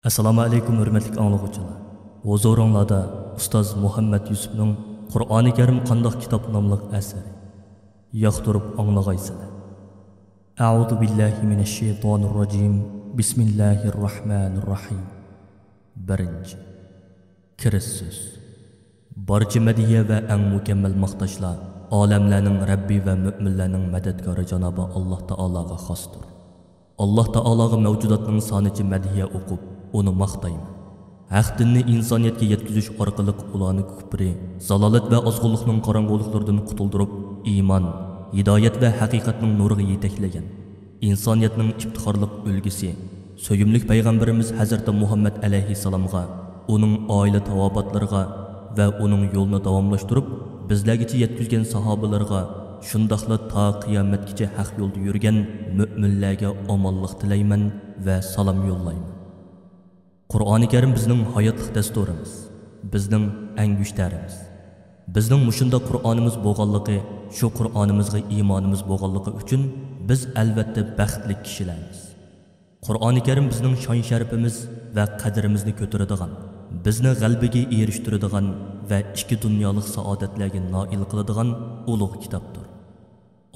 Assalomu alaykum hurmatli anglag'uvchilar. Huzuringizda ustoz Muhammad Yusufning Qur'oni Karim qandoq kitob nomli asari. Yoqtirib anglag'aysizlar. A'udhu billahi minash shaytonir rojim. Bismillahir rohmanir rohim. Birinchi kirish so'z. Barcha madiya va eng mukammal maqtoshlar olamlarning Rabbi va mu'minlarning madadkori janobi Alloh taologa xosdir. Alloh taologa mavjudotning sonichi madiya o'qib onu maqtayman. Haq dinni insoniyatga yetkazish orqali ularni kufri, zalolat va ozg'unlikning qorong'uliklaridan qutuldirib, iymon, hidoyat va haqiqatning nuriga yetaklagan insoniyatning iftixorlik ulgisi, so'yimlik payg'ambarimiz Hazrat Muhammad alayhissalomga, uning oila tavobatlariga va uning yo'lini davomlashtirib, bizlargacha yetkazgan sahobalarga, shundaqla ta qiyomatgacha haq yo'lda yurgan mu'minlarga omonlik tilayman va salom yo'llayman. Qur'oni Karim bizning hayotlik dasturimiz, bizning angushtlarimiz. Bizning mushunda Qur'onimiz bo'lganligi, shu Qur'onimizga iymonimiz bo'lganligi uchun biz albatta baxtli kishilarmiz. Qur'oni Karim bizning shon sharafimiz va qadrimizni ko'taradigan, bizni g'albiga erishtiradigan va ikki dunyolik saodatlarga noil qiladigan ulug' kitobdir.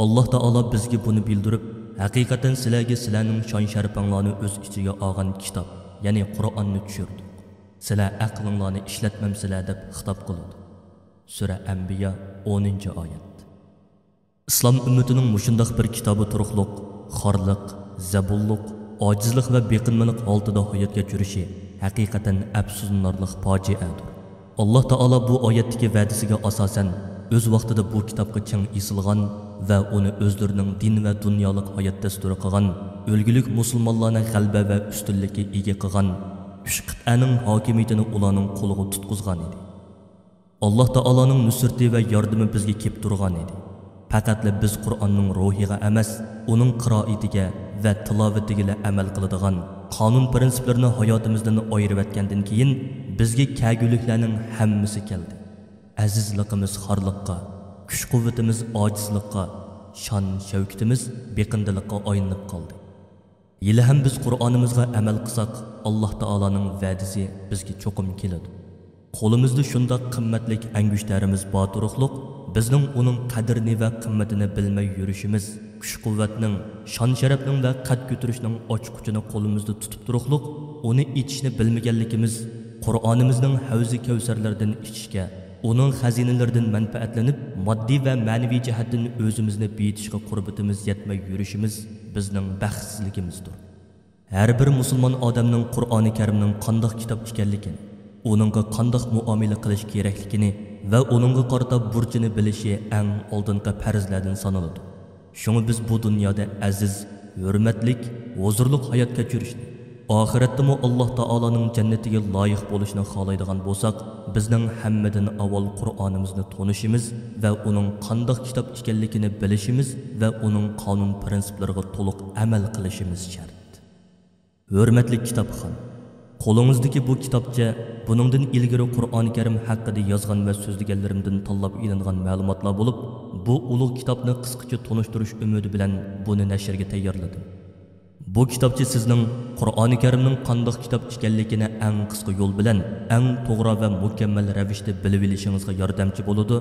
Alloh taolo bizga buni bildirib, haqiqatan sizlarning shon sharafinglarni o'z ichiga olgan kitob, ya'ni Qur'onni tushirdik. Sizlar aqlinglarni ishlatmamsizlar deb xitob qildi. Sura Anbiya 10-oyat. Islom ummatining mushundaq bir kitobi turuqliq, xorliq, zabulliq, ojizlik va beqinmalik holatida hayotga yurishi haqiqatan afsuslanarli fojiadir. Alloh taolo bu oyatdagi va'dasiga asosan o'z vaqtida bu kitobga chang isilgan va uni o'zlarining din va dunyolik hayot dasturi qilgan, o'lgulik musulmonlarning g'alaba va ustunlikka ega qilgan uch qit'aning hokimiyatini ularning qo'liga tutqizgan edi. Alloh taoloning nusrati va yordami bizga kelib turgan edi. Faqatla biz Qur'onning ruhiga emas, uning qiroatiga va tilovatiga amal qiladigan qonun prinsiplarini hayotimizdan ayirib etgandan keyin bizga kaguliklarning hammasi keldi. Azizligimiz xorliqqa, kuch-quvvatimiz ojizlikqa, shon shavkatimiz beqindilikqa aylanib qoldi. Yili ham biz Qur'onimizga amal qilsak, Alloh taoloning va'dasi bizga cho'qim keladi. Qo'limizda shundoq qimmatlik angushlarimiz boturuqliq, bizning uning qadrini va qimmatini bilmay yurishimiz, kuch-quvvatning, shon-sharafning va qad ko'tarishning ochquchini qo'limizda tutib turuqliq, uni ichishni bilmaganligimiz, Qur'onimizning havzi kavsarlaridan ichishga, uning xazinalaridan manfaatlanib, moddiy va ma'naviy jihatdan o'zimizni beyitishga qurbatimiz yetmay yurishimiz bizning baxtsizligimizdir. Har bir musulmon odamning Qur'oni Karimning qandoq kitob ekanligini, uningga qandoq muomala qilish kerakligini va uningga qarata burchini bilishi eng oldingi farzlardan sanaladi. Shuni biz bu dunyoda aziz, hurmatlik, huzurli hayot kechirishni, oxiratda Alloh taoloning jannatiga loyiq bo'lishni xohlaydigan bo'lsak, bizning hammadan avval Qur'onimizni tonishimiz va uning qandoq kitob ekanligini bilishimiz va uning qonun prinsiplariga to'liq amal qilishimiz shart. Hurmatli kitobxon, qo'lingizdagi bu kitobcha buningdan ilgari Qur'oni Karim haqida yozgan va so'zlaganlarimdan tanlab ilingan ma'lumotlar bo'lib, bu ulug' kitobni qisqacha tonishtirish umidi bilan buni nashrga tayyorladim. Bu kitobcha sizning Qur'oni Karimning qandoq kitob ekanligini eng qisqa yo'l bilan, eng to'g'ri va mukammal ravishda bilib olishingizga yordamchi bo'ladi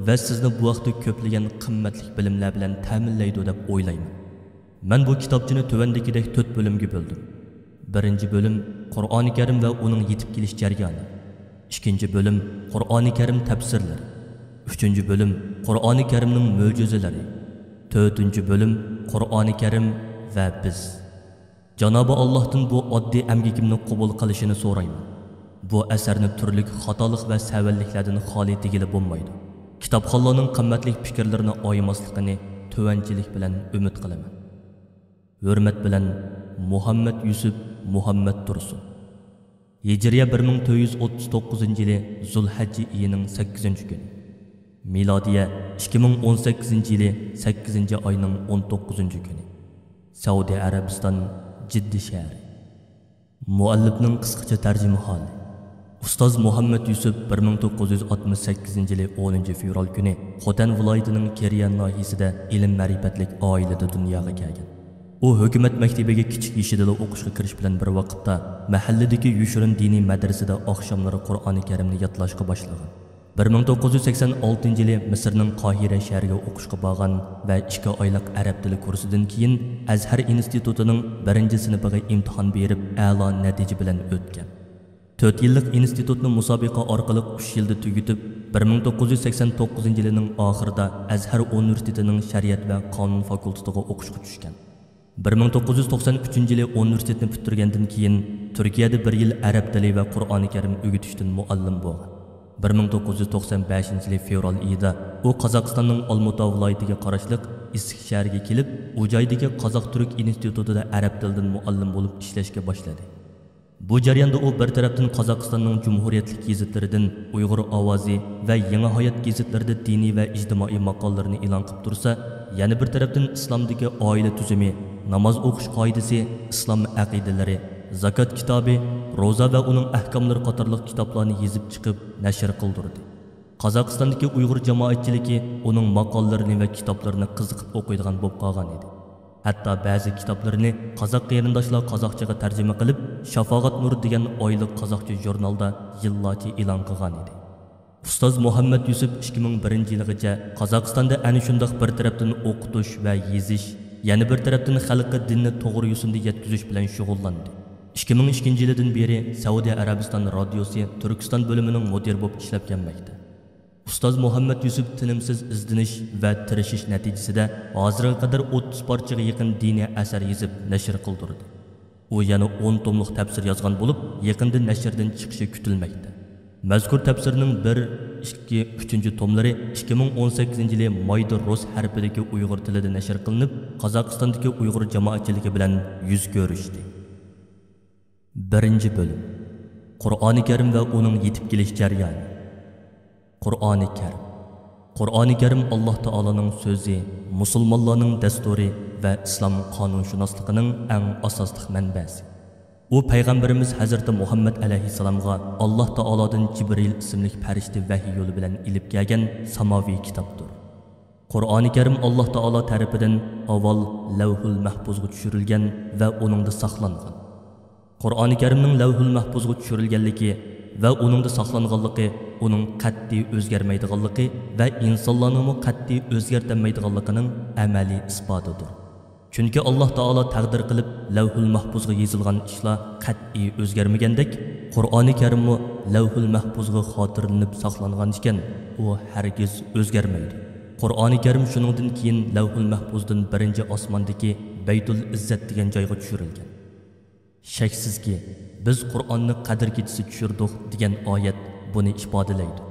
va sizni bu vaqtda ko'plagan qimmatli bilimlar bilan ta'minlaydi deb o'ylayman. Men bu kitobchani tuvandagidek 4 bo'limga bo'ldim. Birinchi bo'lim Qur'oni Karim va uning yetib kelish jarayoni. Ikkinchi bo'lim Qur'oni Karim tafsirlari. Uchinchi bo'lim Qur'oni Karimning mo'jizalari. To'rtinchi bo'lim Qur'oni Karim va biz. Janobi Allohdan bu oddiy amgikimni qabul qilishini so'rayman. Bu asarni turli xatolik va savalliklardan xoli tegili bo'lmaydi. Kitobxonlarning qimmatli fikrlarini oymasligini tuvanchilik bilan umid qilaman. Hurmat bilan Muhammad Yusuf Muhammad Tursun. Hijriya 1439-yili Zulhajji oyining 8-kuni. Milodiya 2018-yili 8-oyning 19-kuni. Saudiya Arabiston Jiddi shahri. Muallifning qisqacha tarjima holi. Ustoz Muhammad Yusuf 1968-yili 10-fevral kuni Xotan viloyatining Keriyan noyisida ilm-ma'rifatlik oilada dunyoga kelgan. u hukumat maktabiga kichik yoshidala o'qishga kirish bilan bir vaqtda mahalladagi yushurin diniy madrasada oqshomlari Qur'oni Karimni yodlashga boshlagan. 1986 yili Misrning Qohira shahriga o'qishga borgan va 2 oylik arab tili kursidan keyin Azhar institutining 1-sinfiga imtihon berib, a'lo natija bilan o'tgan. 4 yillik institutni musobaqa orqali 3 yilda tugatib, 1989 yilining oxirida Azhar universitetining shariat va qonun fakultetiga o'qishga tushgan. 1993 yili universitetni bitirgandan keyin Turkiyada 1 yil arab tili va Qur'oni Karim o'rgatishdan muallim bo'lgan. 1995 yili fevral oyida u Qozog'istonning Olmuta viloyatiga qarashliq Issiq shahriga kelib, u joydagi Qozoq-Turk institutida arab tilidan muallim bo'lib ishlashga boshladi. Bu jarayonda u bir tarafdan Qozog'istonning Cumhuriyetlik gazetlaridan Uyg'ur ovozi va Yangi hayot gazetlarida diniy va ijtimoiy maqolalarni e'lon qilib tursa, yana bir tarafdan islomdagi oila tuzumi, namoz o'qish qoidasi, islom aqidalari, zakat kitobi, ro'za va uning ahkomlari qatorliq kitoblarni yozib chiqib nashr qildirdi. Qozog'istondagi Uyg'ur jamoatchiligi uning maqollalarini va kitoblarini qiziqib o'qiydigan bo'lib qolgan edi. Hatto ba'zi kitoblarini qozoq qarindoshlar qozoqchaga tarjima qilib, Shafoat Nur degan oylik qozoqcha jurnalda yillarcha e'lon qilgan edi. Ustoz Muhammad Yusuf 2001-yilgacha Qozog'istonda ana shunday bir tarafdan o'qitish va yozish, yana bir tarafdan xalqqa dinni to'g'ri yo'sinda yetkazish bilan shug'ullandi. 2002-yildan beri Saudiya Arabiston radiosi Turkiston bo'limining mudir bo'lib ishlab kelmoqda. Ustoz Muhammad Yusuf tinimsiz izdinish va tirishish natijasida hozirga qadar 30 parchaga yaqin diniy asar yozib nashr qildirdi. U yana 10 tomlik tafsir yozgan bo'lib, yaqinda nashrdan chiqishi kutilmoqda. Mazkur tafsirning 1, 2, 3-tomlari 2018-yili mayda rus harfidagi Uyg'ur tilida nashr qilinib, Qozog'istondagi Uyg'ur jamoatchiligi bilan yuz ko'rishdi. 1-bo'lim. Qur'oni Karim va uning yetib kelish jarayoni. Qur'oni Karim. Qur'oni Karim Alloh taolaning so'zi, musulmonlarning dasturi va islom qonunshunosligining eng asosli manbasi. U payg'ambarimiz Hazrati Muhammad alayhissalomga Alloh taolodan Jibril ismli farishta vahiy yo'li bilan ilib kelgan samoviy kitobdir. Qur'oni Karim Alloh taolo tarafidan avval Lavhul Mahfuzga tushirilgan va uningda saqlangan. Qur'oni Karimning Lavhul Mahfuzga tushirilganligi va uningda saqlanganligi uning qat'iy o'zgarmaydiganligi va insonlarning qat'iy o'zgartirmaydiganligining amaliy isbotidir. Chunki Alloh taolo taqdir qilib Lavhul Mahfuzga yozilgan ishlar qat'iy o'zgarmagandek, Qur'oni Karimmi Lavhul Mahfuzga xotirlanib saqlangan ekan, u hargiz o'zgarmaydi. Qur'oni Karim shuningdan keyin Lavhul Mahfuzdan 1-osmondagi Baytul Izzat degan joyga tushirilgan. Shaksizki, biz Qur'onni Qadr kechasi tushirdik degan oyat buni ifodalaydi.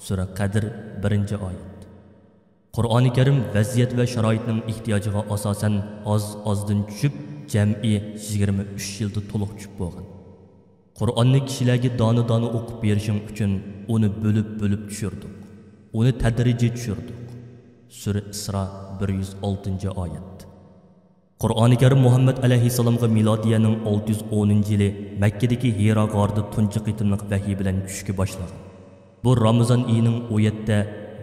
Sura Qadr 1-oyat. Qur'oni Karim vaziyat va sharoitning ehtiyojiga asosan ozdan tushib, jam'i 23 yilda to'liq tushib bo'lgan. Qur'onni kishilarga dona-dona o'qib berishing uchun uni bo'lib tushirdik. Uni tadrijiy tushirdik. Sura Isro 106-oyat. Qur'oni Karim Muhammad alayhissalomga milodiyaning 610-yili Makkadagi Hiro g'orida tunji qitimliq vahiy bilan tushishga boshlagan. Bu Ramazon oyining 17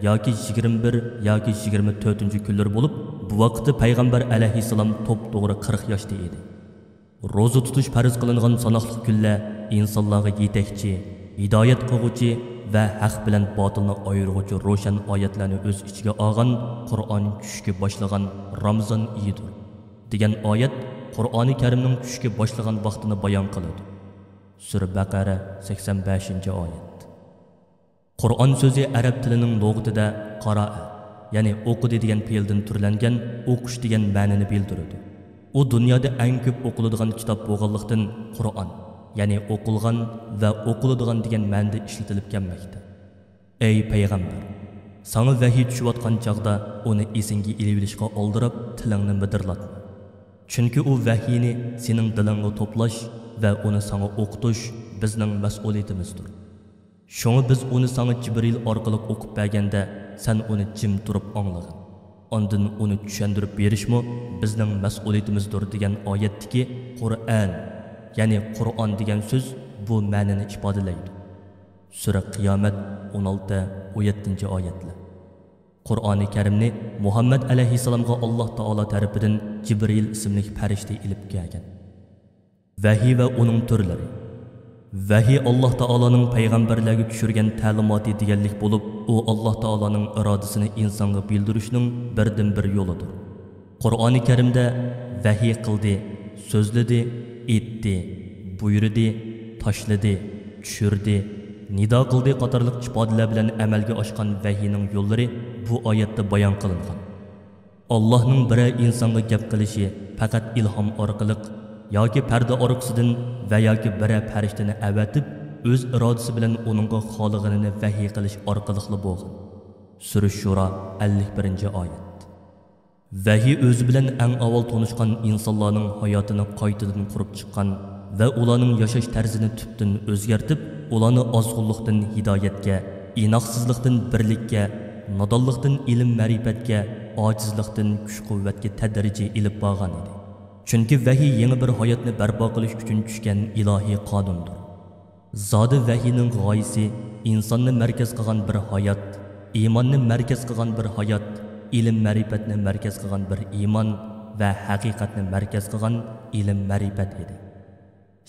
yoki 21 yoki 24-kunlar bo'lib, bu vaqtda payg'ambar alayhissalom to'g'ri 40 yoshda edi. Ro'za tutish farz qilingan sanoqli kunlar insonlarga yetakchi, hidoyat qiluvchi va haq bilan botilni ayiruvchi ro'shan oyatlarni o'z ichiga olgan Qur'on tushishga boshlagan Ramazon oyidir degan oyat Qur'oni Karimning tushishga boshlagan vaqtini bayon qiladi. Sura Baqara 85-oyat. Qur'on so'zi arab tilining lug'atida qara'a, ya'ni o'qidi degan fe'ldan turlangan, o'qish degan ma'noni bildiradi. U dunyoda eng ko'p o'qiladigan kitob bo'lganlikdan Qur'on, ya'ni o'qilgan va o'qiladigan degan ma'noda ishlatilib kelmoqda. Ey payg'ambar, sana vahiy tushayotgan chaqda uni esingga ilib olishga oldirib, tilingni midirlatma. Chunki u vahiyni sening dilingga to'plash va uni sana o'qitish bizning mas'uliyatimizdir. Şoňa biz uni sana Jibril orqali o'qib berganda, sen uni jim turib anglagin. Ondan uni tushuntirib berishmi bizning mas'uliyatimizdir degan oyatdagi Qur'on, ya'ni Qur'on degan so'z bu ma'noni ifodalaydi. Sura Qiyomat 16-17-oyatlar. Qur'oni Karimni Muhammad alayhissalomga Alloh taolo tarafidan Jibril ismli farishta ilib kelgan. Vahiy va uning turlari. Vahiy Alloh taoloning payg'ambarlarga tushirgan ta'limoti deganlik bo'lib, u Alloh taoloning irodasini insonga bildirishning birdan-bir yo'lidir. Qur'oni Karimda vahiy qildi, so'zladi, aytdi, buyurdi, tashladi, tushirdi, nido qildi qatorliq ifodalar bilan amalga oshgan vahiyning yo'llari bu oyatda bayon qilingan. Allohning biri insonga gap qilishi faqat ilhom orqali yoki parda orqasidan va yoki biri farishtani avatib o'z irodasi bilan uningga xolig'ini vahiy qilish orqali bo'lgan. Sura Shura 51-oyat. Vahiy o'zi bilan eng avval tanishgan insonlarning hayotini qaytadan qurib chiqqan va ularning yashash tarzini tubdan o'zgartib, ularni ozg'unlikdan hidoyatga, inoqsizlikdan birlikka, nodonlikdan ilm ma'rifatga, ojizlikdan kuch-quvvatga tadrijiy ilib borgan edi. Chunki vahiy yangi bir hayotni barpo qilish uchun tushgan ilohiy qonundir. Zodi vahiyning g'oyasi insonni markaz qilgan bir hayot, iymonni markaz qilgan bir hayot, ilm ma'rifatni markaz qilgan bir iymon va haqiqatni markaz qilgan ilm ma'rifat edi.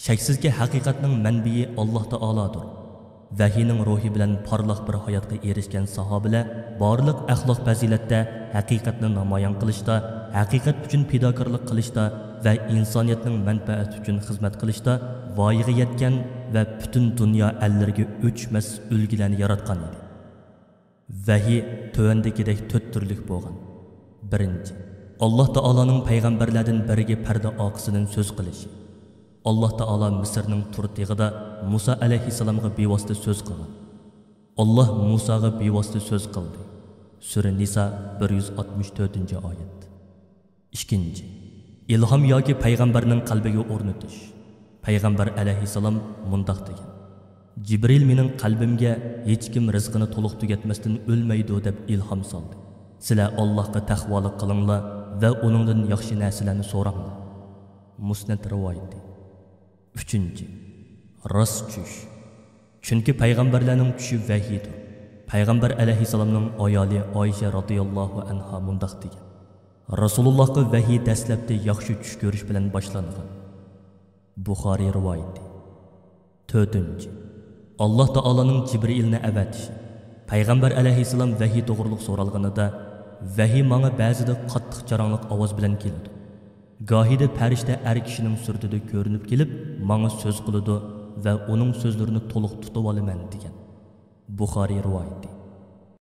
Shaksizki haqiqatning manbai Alloh taolodir. Vahiyning ruhi bilan porloq bir hayotga erishgan sahobalar barliq axloq fazilatda haqiqatni namoyon qilishda, haqiqat uchun fidokorlik qilishda va insoniyatning manfaati uchun xizmat qilishda voyaga yetgan va butun dunyo allariga o'chmas ulgularni yaratgan edi. Vahiy tövandagidek 4 turlik bo'lgan. Birinchi, Alloh taoloning payg'ambarlardan biriga parda oqisidan so'z qilishi. Alloh taolo Misrning turtig'ida Musa alayhissalomga bevosita so'z qilgan. Alloh Musaga bevosita so'z qildi. Sura Nisa 164-oyat. Ikkinchi, ilhom yoki payg'ambarning qalbiga o'rnatish. Payg'ambar alayhissalom mundoq degan: Jibril mening qalbimga hech kim rizqini to'liq tugatmasdan o'lmaydi deb ilhom soldi. Sizlar Allohga taqvolik qilinglar va uningdan yaxshi narsalarni so'ranglar. Musnad rivoyati. Üçüncü, rost tush. Chunki payg'ambarlarning tushi vahiydir. Payg'ambar alayhissalomning ayoli Oysha radhiyallohu anha mundoq degan: Rasulullohga vahiy dastlabda yaxshi tush ko'rish bilan boshlangan. Buxoriy rivoyati. To'rtinchi, Alloh taoloning Jibrilni avatishi. Payg'ambar alayhissalom vahiy to'g'riliq so'ralganida vahiy menga ba'zida qattiq jarangliq ovoz bilan keladi. Gohida farishta er kishining surdida ko'rinib kelib, menga so'z qiladi va uning so'zlarini to'liq tutib olaman degan. Buxoriy rivoyati.